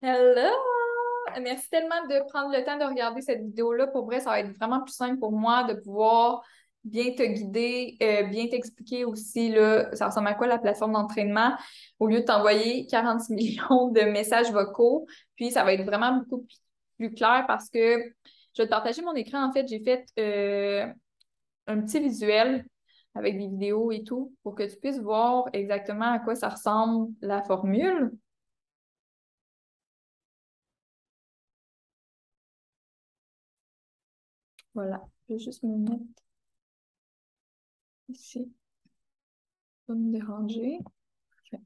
Hello! Merci tellement de prendre le temps de regarder cette vidéo-là. Pour vrai, ça va être vraiment plus simple pour moi de pouvoir bien te guider, bien t'expliquer aussi là, ça ressemble à quoi la plateforme d'entraînement au lieu de t'envoyer 46 millions de messages vocaux. Puis ça va être vraiment beaucoup plus clair parce que je vais te partager mon écran. En fait, j'ai fait un petit visuel avec des vidéos et tout pour que tu puisses voir exactement à quoi ça ressemble la formule. Voilà. Je vais juste me mettre ici, pas me déranger. Ok.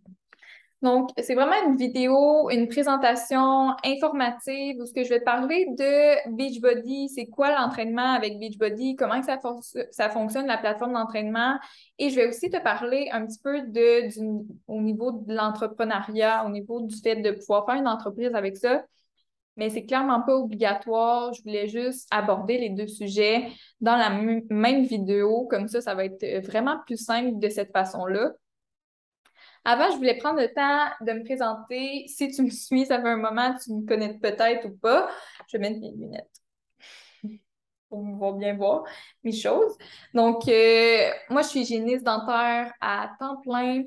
Donc, c'est vraiment une vidéo, une présentation informative où ce que je vais te parler de Beachbody, c'est quoi l'entraînement avec Beachbody, comment que ça fonctionne, la plateforme d'entraînement. Et je vais aussi te parler un petit peu au niveau de l'entrepreneuriat, au niveau du fait de pouvoir faire une entreprise avec ça. Mais c'est clairement pas obligatoire. Je voulais juste aborder les deux sujets dans la même vidéo. Comme ça va être vraiment plus simple de cette façon-là. Avant, je voulais prendre le temps de me présenter. Si tu me suis, ça fait un moment, tu me connais peut-être ou pas. Je vais mettre mes lunettes pour pouvoir bien voir mes choses. Donc, moi, je suis hygiéniste dentaire à temps plein.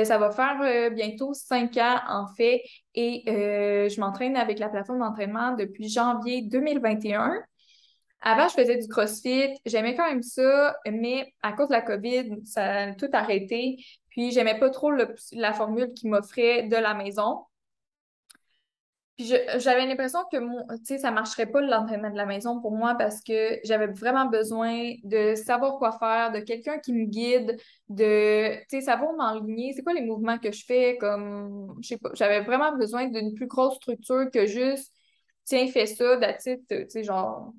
Ça va faire bientôt 5 ans, en fait, et je m'entraîne avec la plateforme d'entraînement depuis janvier 2021. Avant, je faisais du CrossFit. J'aimais quand même ça, mais à cause de la COVID, ça a tout arrêté. Puis, j'aimais pas trop la formule qu'ils m'offrait de la maison. Puis, j'avais l'impression que tu sais, ça marcherait pas l'entraînement de la maison pour moi parce que j'avais vraiment besoin de savoir quoi faire, de quelqu'un qui me guide, tu sais, savoir m'enligner. C'est quoi les mouvements que je fais? Comme, je sais pas, j'avais vraiment besoin d'une plus grosse structure que juste, tiens, fais ça, that's it. Tu sais, genre,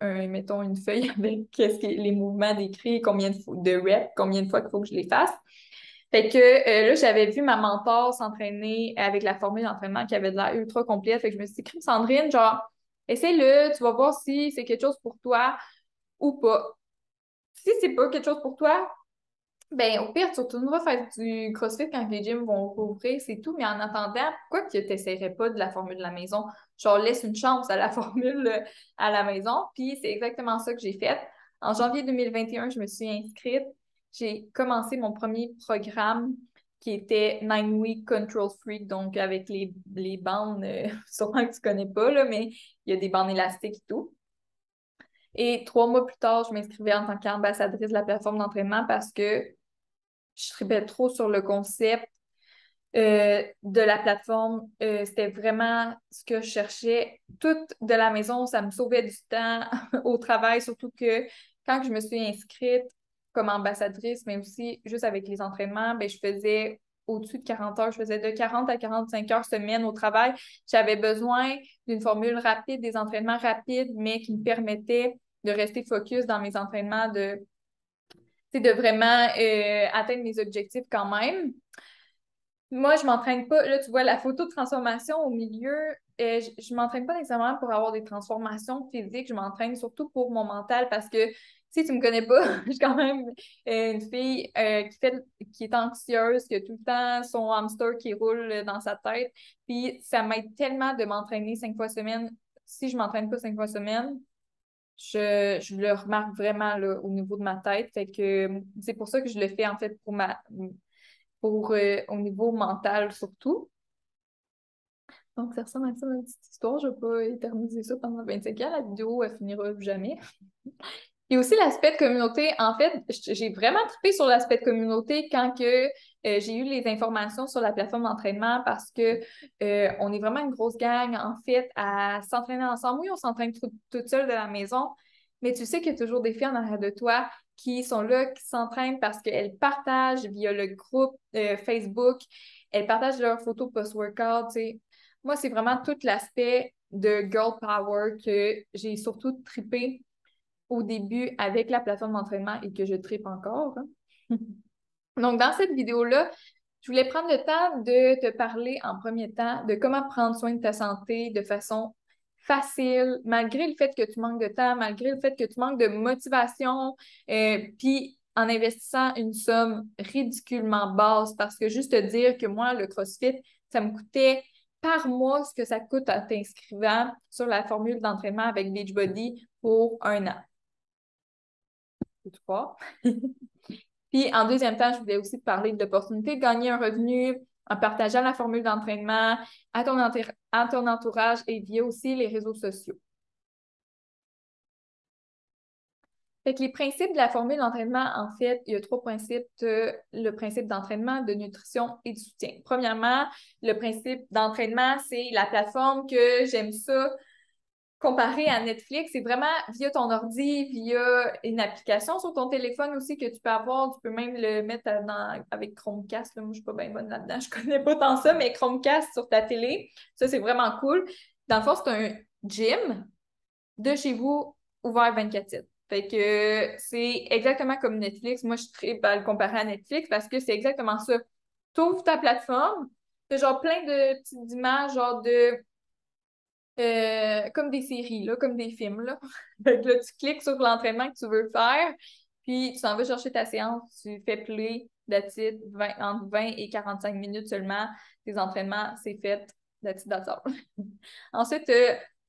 mettons une feuille avec les mouvements décrits, de reps, combien de fois qu'il faut que je les fasse. Fait que là, j'avais vu ma mentor s'entraîner avec la formule d'entraînement qui avait de l'air ultra complète. Fait que je me suis dit, crime Sandrine, genre, essaie-le, tu vas voir si c'est quelque chose pour toi ou pas. Si c'est pas quelque chose pour toi, ben au pire, tu retourneras faire du CrossFit quand les gyms vont rouvrir, c'est tout. Mais en attendant, pourquoi que tu n'essaierais pas de la formule de la maison? Genre, laisse une chance à la formule à la maison. Puis c'est exactement ça que j'ai fait. En janvier 2021, je me suis inscrite. J'ai commencé mon premier programme qui était 9 Week Control Freak, donc avec les bandes, sûrement que tu connais pas, là, mais il y a des bandes élastiques et tout. Et 3 mois plus tard, je m'inscrivais en tant qu'ambassadrice de la plateforme d'entraînement parce que je tripais trop sur le concept de la plateforme. C'était vraiment ce que je cherchais. Tout de la maison, ça me sauvait du temps au travail, surtout que quand je me suis inscrite comme ambassadrice, mais aussi juste avec les entraînements, ben, je faisais au-dessus de 40 heures. Je faisais de 40 à 45 heures semaine au travail. J'avais besoin d'une formule rapide, des entraînements rapides, mais qui me permettaient de rester focus dans mes entraînements, de vraiment atteindre mes objectifs quand même. Moi, je m'entraîne pas. Là, tu vois la photo de transformation au milieu. Je m'entraîne pas nécessairement pour avoir des transformations physiques. Je m'entraîne surtout pour mon mental parce que si tu me connais pas, je suis quand même une fille qui est anxieuse, qui a tout le temps son hamster qui roule dans sa tête. Puis ça m'aide tellement de m'entraîner 5 fois semaine. Si je m'entraîne pas 5 fois semaine, je le remarque vraiment là, au niveau de ma tête. Fait que c'est pour ça que je le fais en fait pour au niveau mental surtout. Donc ça ressemble à ça ma petite histoire. Je vais pas éterniser ça pendant 25 ans. La vidéo, elle finira jamais. Et aussi l'aspect de communauté. En fait, j'ai vraiment trippé sur l'aspect de communauté quand que j'ai eu les informations sur la plateforme d'entraînement parce que on est vraiment une grosse gang, en fait, à s'entraîner ensemble. Oui, on s'entraîne toute seule de la maison, mais tu sais qu'il y a toujours des filles en arrière de toi qui sont là, qui s'entraînent parce qu'elles partagent via le groupe Facebook, elles partagent leurs photos post-workout, tu sais. Moi, c'est vraiment tout l'aspect de girl power que j'ai surtout trippé au début avec la plateforme d'entraînement et que je tripe encore, hein. Donc, dans cette vidéo-là, je voulais prendre le temps de te parler en premier temps de comment prendre soin de ta santé de façon facile, malgré le fait que tu manques de temps, malgré le fait que tu manques de motivation, puis en investissant une somme ridiculement basse, parce que juste te dire que moi, le CrossFit, ça me coûtait par mois ce que ça coûte en t'inscrivant sur la formule d'entraînement avec Beachbody pour 1 an. Tu crois? Puis, en deuxième temps, je voulais aussi te parler de l'opportunité de gagner un revenu en partageant la formule d'entraînement à ton entourage et via aussi les réseaux sociaux. Fait que les principes de la formule d'entraînement, en fait, il y a 3 principes. Le principe d'entraînement, de nutrition et de soutien. Premièrement, le principe d'entraînement, c'est la plateforme que j'aime ça. Comparé à Netflix, c'est vraiment via ton ordi, via une application sur ton téléphone aussi que tu peux avoir. Tu peux même le mettre avec Chromecast. Là. Moi, je suis pas bien bonne là-dedans. Je connais pas tant ça, mais Chromecast sur ta télé, ça, c'est vraiment cool. Dans le fond, c'est un gym de chez vous ouvert 24/7. Fait que c'est exactement comme Netflix. Moi, je tripe à le comparer à Netflix parce que c'est exactement ça. Tu ouvres ta plateforme, t'as genre plein de petites images, genre de comme des séries, là, comme des films, là. Fait que là, tu cliques sur l'entraînement que tu veux faire, puis tu s'en vas chercher ta séance, tu fais play, that's it, entre 20 et 45 minutes seulement. Tes entraînements, c'est fait, that's it, that's all. Ensuite,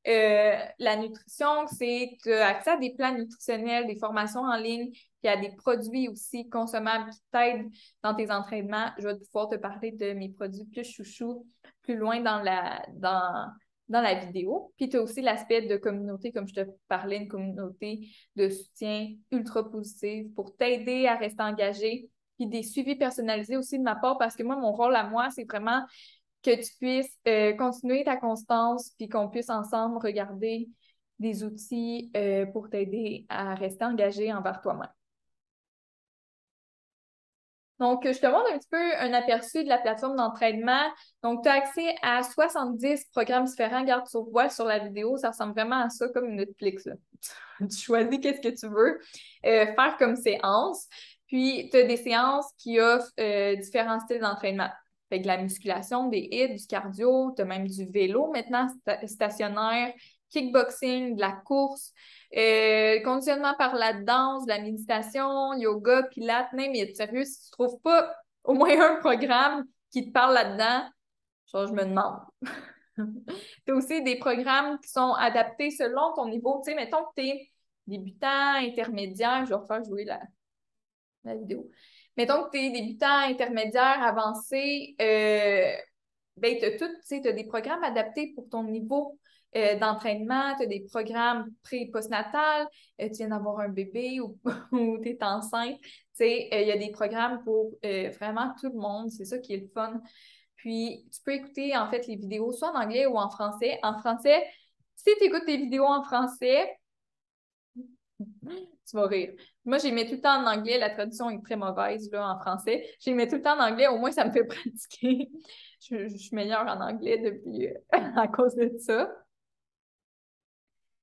la nutrition, c'est tu as accès à des plans nutritionnels, des formations en ligne, puis à des produits aussi consommables qui t'aident dans tes entraînements. Je vais pouvoir te parler de mes produits plus chouchous plus loin dans la vidéo. Puis tu as aussi l'aspect de communauté, comme je te parlais, une communauté de soutien ultra positive pour t'aider à rester engagé. Puis des suivis personnalisés aussi de ma part, parce que moi, mon rôle à moi, c'est vraiment que tu puisses continuer ta constance, puis qu'on puisse ensemble regarder des outils pour t'aider à rester engagé envers toi-même. Donc, je te montre un petit peu un aperçu de la plateforme d'entraînement. Donc, tu as accès à 70 programmes différents. Regarde, tu vois sur la vidéo, ça ressemble vraiment à ça comme Netflix, là. Tu choisis qu'est-ce que tu veux faire comme séance. Puis, tu as des séances qui offrent différents styles d'entraînement. Fait que la musculation, des hits, du cardio, tu as même du vélo maintenant stationnaire, kickboxing, de la course. Conditionnement par la danse, la méditation, yoga, pilates, même, mais sérieux, si tu trouves pas au moins un programme qui te parle là-dedans, genre, je me demande. Tu as aussi des programmes qui sont adaptés selon ton niveau. Tu sais, mettons que tu es débutant, intermédiaire, je vais refaire jouer la vidéo. Mettons que tu es débutant, intermédiaire, avancé, ben, tu as tout, tu sais, tu as des programmes adaptés pour ton niveau d'entraînement, tu as des programmes pré- et postnatal, tu viens d'avoir un bébé ou, ou tu es enceinte. Tu sais, il y a des programmes pour vraiment tout le monde. C'est ça qui est le fun. Puis, tu peux écouter, en fait, les vidéos soit en anglais ou en français. En français, si tu écoutes tes vidéos en français, tu vas rire. Moi, j'ai mis tout le temps en anglais. La traduction est très mauvaise là, en français. J'ai mis tout le temps en anglais. Au moins, ça me fait pratiquer. Je suis meilleure en anglais depuis à cause de ça.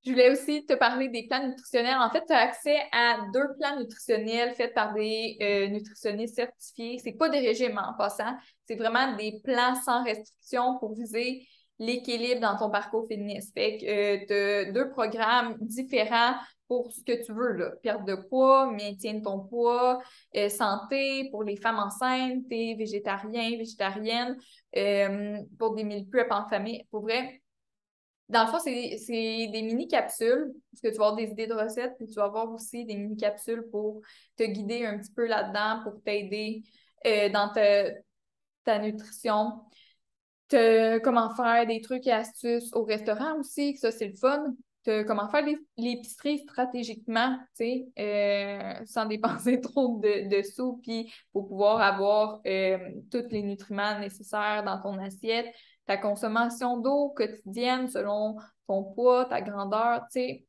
Je voulais aussi te parler des plans nutritionnels. En fait, tu as accès à 2 plans nutritionnels faits par des nutritionnistes certifiés. C'est pas des régimes en passant. C'est vraiment des plans sans restriction pour viser l'équilibre dans ton parcours fitness. Fait que tu as 2 programmes différents pour ce que tu veux, là. Perte de poids, maintien de ton poids, santé pour les femmes enceintes, t'es végétarien, végétarienne, pour des meal prep en famille. Pour vrai, dans le fond, c'est des mini-capsules, parce que tu vas avoir des idées de recettes, puis tu vas avoir aussi des mini-capsules pour te guider un petit peu là-dedans, pour t'aider dans ta nutrition. Comment faire des trucs et astuces au restaurant aussi, que ça, c'est le fun. Comment faire l'épicerie stratégiquement, tu sais, sans dépenser trop de sous, puis pour pouvoir avoir tous les nutriments nécessaires dans ton assiette, ta consommation d'eau quotidienne selon ton poids, ta grandeur, tu sais.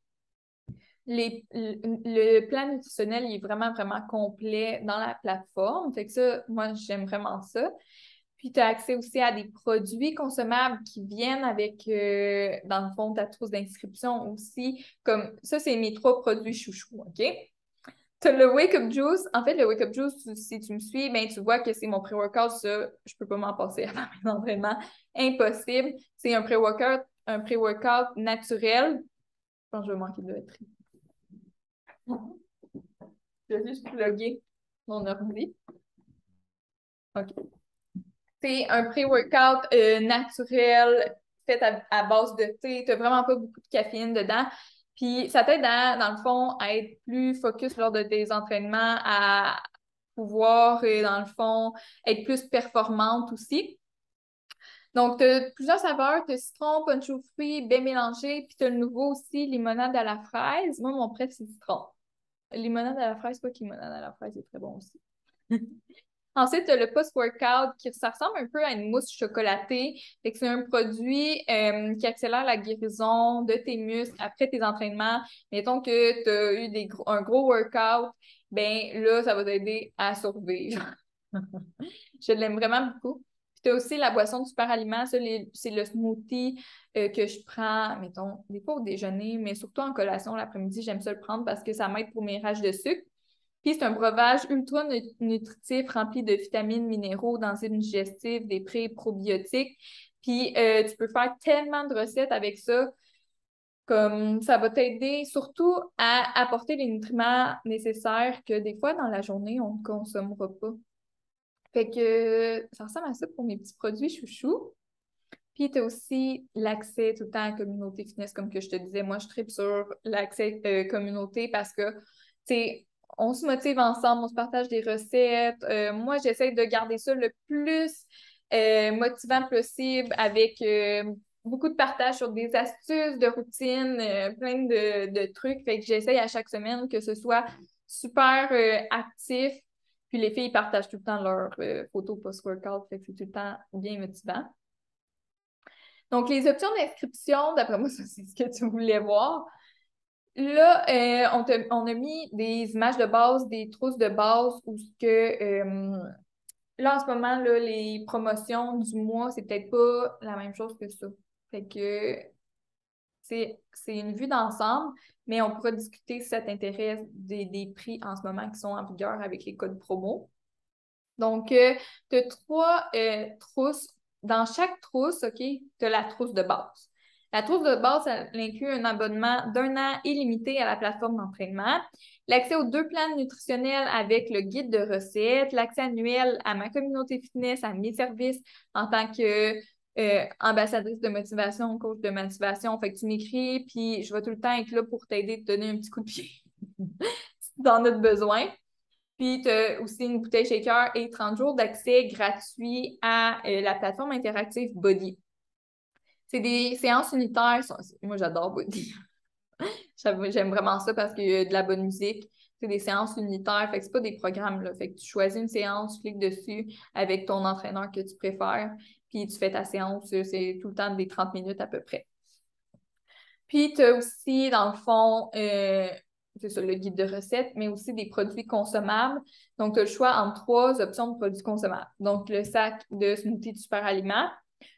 Le plan nutritionnel, il est vraiment, vraiment complet dans la plateforme. Fait que ça, moi, j'aime vraiment ça. Puis, tu as accès aussi à des produits consommables qui viennent avec, dans le fond, ta trousse d'inscription aussi. Comme ça, c'est mes 3 produits chouchous, OK? Tu as le Wake Up Juice. En fait, le Wake Up Juice, si tu me suis, ben, tu vois que c'est mon pré-workout. Ça, je peux pas m'en passer avant mes entraînements. Impossible. C'est un pré-workout naturel. Je pense que je vais manquer de batterie. Je vais juste plugger mon ordi. OK. c'est un pré-workout naturel fait à base de thé. Tu n'as vraiment pas beaucoup de caféine dedans. Puis ça t'aide, dans le fond, à être plus focus lors de tes entraînements, à pouvoir, dans le fond, être plus performante aussi. Donc, tu as plusieurs saveurs. Tu as citron, punch aux fruits, baie mélangé. Puis tu as le nouveau aussi, limonade à la fraise. Moi, mon préf, c'est citron. Limonade à la fraise, quoi que limonade à la fraise est très bon aussi. Ensuite, tu as le post-workout ça ressemble un peu à une mousse chocolatée. Fait que c'est un produit qui accélère la guérison de tes muscles après tes entraînements. Mettons que tu as eu un gros workout, ben là, ça va t'aider à survivre. Je l'aime vraiment beaucoup. Puis tu as aussi la boisson de super aliment. Ça, c'est le smoothie que je prends, mettons, des fois au déjeuner, mais surtout en collation l'après-midi. J'aime ça le prendre parce que ça m'aide pour mes rages de sucre. Puis c'est un breuvage ultra nutritif rempli de vitamines, minéraux, d'enzymes digestifs, des pré- et probiotiques. Puis tu peux faire tellement de recettes avec ça, comme ça va t'aider surtout à apporter les nutriments nécessaires que des fois dans la journée, on ne consommera pas. Fait que ça ressemble à ça pour mes petits produits chouchous. Puis tu as aussi l'accès tout le temps à la communauté fitness, comme que je te disais. Moi, je tripe sur l'accès communauté parce que, tu sais, on se motive ensemble, on se partage des recettes. Moi, j'essaie de garder ça le plus motivant possible avec beaucoup de partage sur des astuces, de routines, plein de trucs. Fait que j'essaie à chaque semaine que ce soit super actif. Puis les filles partagent tout le temps leurs photos post-workout. Fait que c'est tout le temps bien motivant. Donc, les options d'inscription, d'après moi, ça, c'est ce que tu voulais voir. Là, on a mis des images de base, des trousses de base où ce que là, en ce moment, là, les promotions du mois, c'est peut-être pas la même chose que ça. Fait que c'est une vue d'ensemble, mais on pourra discuter si ça t'intéresse des prix en ce moment qui sont en vigueur avec les codes promo. Donc, tu as trois trousses. Dans chaque trousse, OK, tu as la trousse de base. La trousse de base, elle inclut un abonnement d'un an illimité à la plateforme d'entraînement, l'accès aux 2 plans nutritionnels avec le guide de recettes, l'accès annuel à ma communauté fitness, à mes services en tant que ambassadrice de motivation, coach de motivation. Fait que tu m'écris, puis je vais tout le temps être là pour t'aider, te donner un petit coup de pied si tu en as besoin. Puis, tu as aussi une bouteille shaker et 30 jours d'accès gratuit à la plateforme interactive Body. C'est des séances unitaires. Moi, j'adore Body. J'aime vraiment ça parce qu'il y a de la bonne musique. C'est des séances unitaires. Fait que c'est pas des programmes, là. Fait que tu choisis une séance, tu cliques dessus avec ton entraîneur que tu préfères, puis tu fais ta séance. C'est tout le temps des 30 minutes à peu près. Puis, tu as aussi, dans le fond, c'est ça, le guide de recettes, mais aussi des produits consommables. Donc, tu as le choix entre 3 options de produits consommables. Donc, le sac de smoothie de super aliments,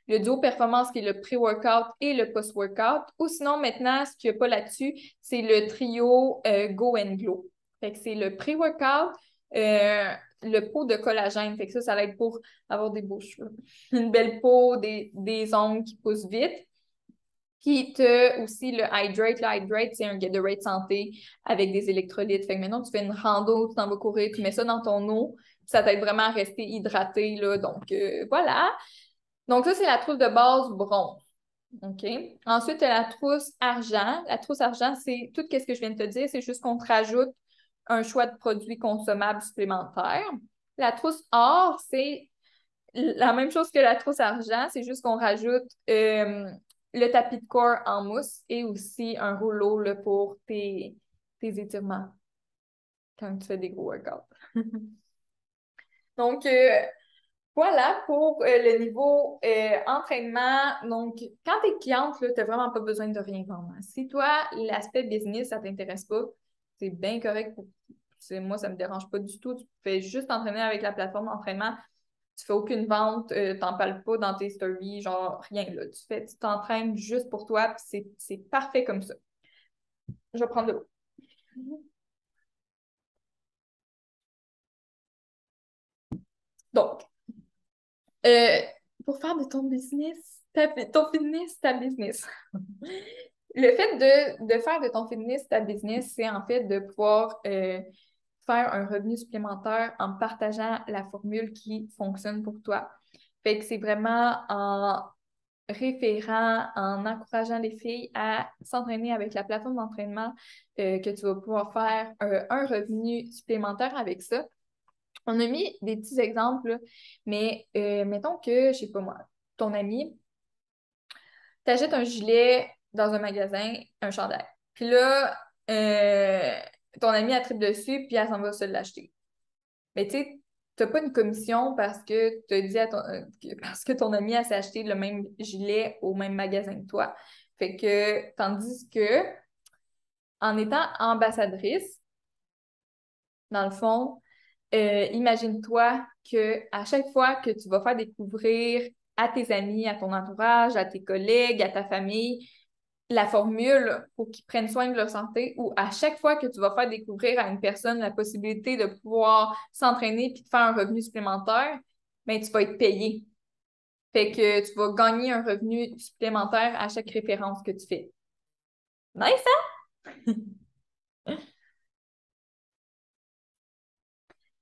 le duo performance qui est le pré-workout et le post-workout. Ou sinon, maintenant, ce qu'il n'y a pas là-dessus, c'est le trio Go and Glow. Fait que c'est le pré-workout, le pot de collagène. Fait que ça l'aide pour avoir des beaux cheveux. Une belle peau, des ongles qui poussent vite. Puis, tu as aussi le Hydrate. Le Hydrate, c'est un Gatorade santé avec des électrolytes. Fait que maintenant, tu fais une rando, tu t'en vas courir, tu mets ça dans ton eau. Ça t'aide vraiment à rester hydraté, là. Donc, voilà. Donc, ça, c'est la trousse de base bronze. OK? Ensuite, tu as la trousse argent. La trousse argent, c'est tout ce que je viens de te dire. C'est juste qu'on te rajoute un choix de produits consommables supplémentaires. La trousse or, c'est la même chose que la trousse argent, c'est juste qu'on rajoute le tapis de corps en mousse et aussi un rouleau là, pour tes étirements quand tu fais des gros workouts. Donc, voilà pour le niveau entraînement. Donc, quand tu es cliente, tu n'as vraiment pas besoin de rien vendre. Si toi, l'aspect business, ça ne t'intéresse pas, c'est bien correct. Moi, ça ne me dérange pas du tout. Tu fais juste entraîner avec la plateforme d'entraînement. Tu fais aucune vente, t'en parles pas dans tes stories, genre rien là. Tu t'entraînes juste pour toi, puis c'est parfait comme ça. Je vais prendre de l'eau. Donc, euh, pour faire de ton business, ton fitness, ta business. Le fait de faire de ton fitness ta business, c'est en fait de pouvoir faire un revenu supplémentaire en partageant la formule qui fonctionne pour toi. Fait que c'est vraiment en référant, en encourageant les filles à s'entraîner avec la plateforme d'entraînement que tu vas pouvoir faire un revenu supplémentaire avec ça. On a mis des petits exemples, là, mais mettons que, je sais pas moi, ton ami t'achètes un gilet dans un magasin, un chandail. Puis là, ton ami a tripe dessus, puis elle s'en va se l'acheter. Mais tu sais, t'as pas une commission parce que t'as dit à parce que ton ami a s'est acheté le même gilet au même magasin que toi. Fait que, tandis que, en étant ambassadrice, dans le fond, imagine-toi que à chaque fois que tu vas faire découvrir à tes amis, à ton entourage, à tes collègues, à ta famille, la formule pour qu'ils prennent soin de leur santé, ou à chaque fois que tu vas faire découvrir à une personne la possibilité de pouvoir s'entraîner puis de faire un revenu supplémentaire, ben tu vas être payé. Fait que tu vas gagner un revenu supplémentaire à chaque référence que tu fais. Nice, hein?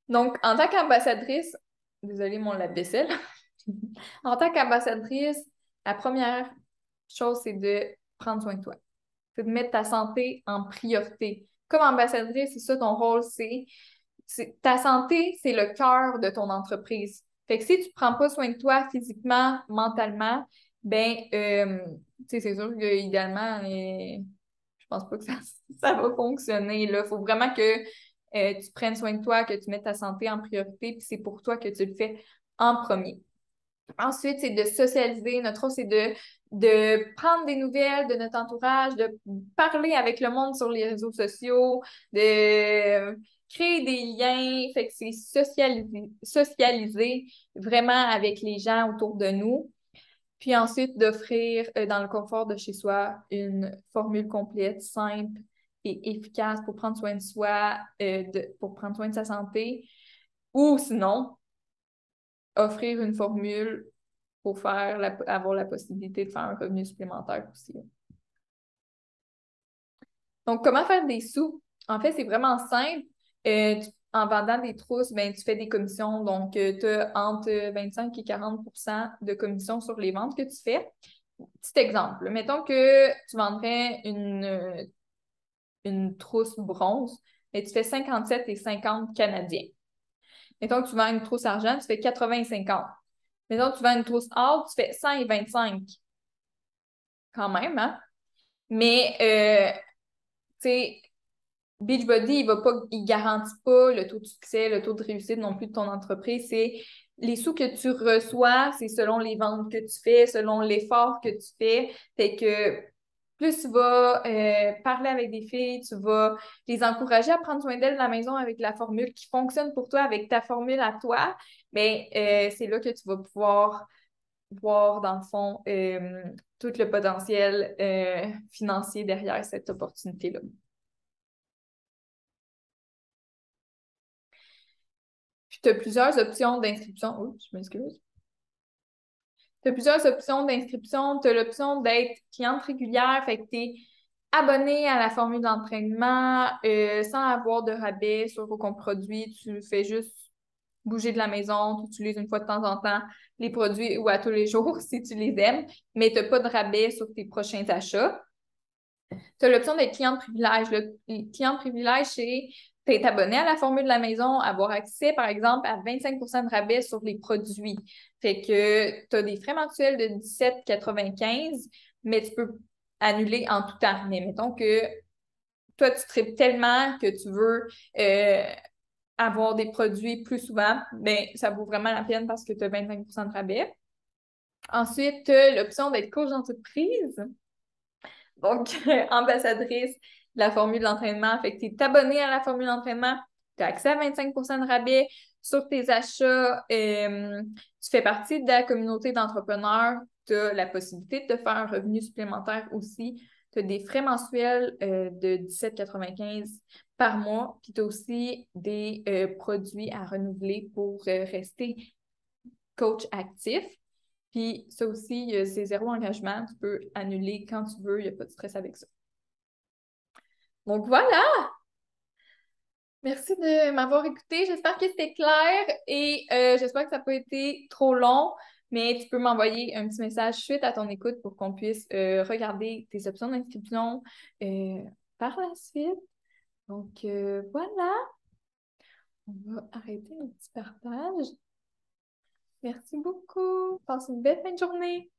Donc, en tant qu'ambassadrice, désolée mon lave-vaisselle, en tant qu'ambassadrice, la première chose, c'est de prendre soin de toi. C'est de mettre ta santé en priorité. Comme ambassadrice, c'est ça ton rôle, ta santé, c'est le cœur de ton entreprise. Fait que si tu prends pas soin de toi physiquement, mentalement, ben, tu sais, c'est sûr que idéalement, je pense pas que ça va fonctionner, là. Faut vraiment que tu prennes soin de toi, que tu mettes ta santé en priorité, puis c'est pour toi que tu le fais en premier. Ensuite, c'est de socialiser. Notre rôle, c'est de prendre des nouvelles de notre entourage, de parler avec le monde sur les réseaux sociaux, de créer des liens. Fait que c'est socialiser vraiment avec les gens autour de nous. Puis ensuite, d'offrir dans le confort de chez soi une formule complète, simple et efficace pour prendre soin de soi, pour prendre soin de sa santé. Ou sinon, offrir une formule pour avoir la possibilité de faire un revenu supplémentaire aussi. Donc, comment faire des sous? En fait, c'est vraiment simple. En vendant des trousses, ben, tu fais des commissions. Donc, tu as entre 25 et 40 de commissions sur les ventes que tu fais. Petit exemple. Mettons que tu vendrais une trousse bronze, et tu fais 57 et 50 canadiens. Mettons que tu vends une trousse argent, tu fais 80 et 50. Mettons que tu vends une trousse or, tu fais 100 et 25. Quand même, hein? Mais, tu sais, Beachbody, il garantit pas le taux de succès, le taux de réussite non plus de ton entreprise. C'est les sous que tu reçois, c'est selon les ventes que tu fais, selon l'effort que tu fais. Fait que plus tu vas parler avec des filles, tu vas les encourager à prendre soin d'elles à la maison avec la formule qui fonctionne pour toi, avec ta formule à toi, mais c'est là que tu vas pouvoir voir, dans le fond, tout le potentiel financier derrière cette opportunité-là. Puis, tu as plusieurs options d'inscription. Oups, je m'excuse. Tu as plusieurs options d'inscription. Tu as l'option d'être cliente régulière, fait que tu es abonné à la formule d'entraînement sans avoir de rabais sur aucun produit. Tu fais juste bouger de la maison, tu utilises une fois de temps en temps les produits ou à tous les jours si tu les aimes, mais tu n'as pas de rabais sur tes prochains achats. Tu as l'option d'être client de privilège. Le client de privilège, c'est t'es abonné à la formule de la maison, avoir accès, par exemple, à 25 de rabais sur les produits. Fait que tu as des frais mensuels de 17,95, mais tu peux annuler en tout temps. Mais mettons que toi, tu tripes tellement que tu veux avoir des produits plus souvent, ben, ça vaut vraiment la peine parce que tu as 25 de rabais. Ensuite, tu as l'option d'être coach d'entreprise. Donc, ambassadrice de la formule d'entraînement. Fait que tu es abonné à la formule d'entraînement, tu as accès à 25 de rabais sur tes achats. Tu fais partie de la communauté d'entrepreneurs. Tu as la possibilité de faire un revenu supplémentaire aussi. Tu as des frais mensuels de 17,95 par mois. Puis tu as aussi des produits à renouveler pour rester coach actif. Puis ça aussi, c'est zéro engagement. Tu peux annuler quand tu veux. Il n'y a pas de stress avec ça. Donc voilà! Merci de m'avoir écouté. J'espère que c'était clair et j'espère que ça n'a pas été trop long. Mais tu peux m'envoyer un petit message suite à ton écoute pour qu'on puisse regarder tes options d'inscription euh, par la suite. Donc, voilà, on va arrêter le petit partage. Merci beaucoup. Passe une belle fin de journée.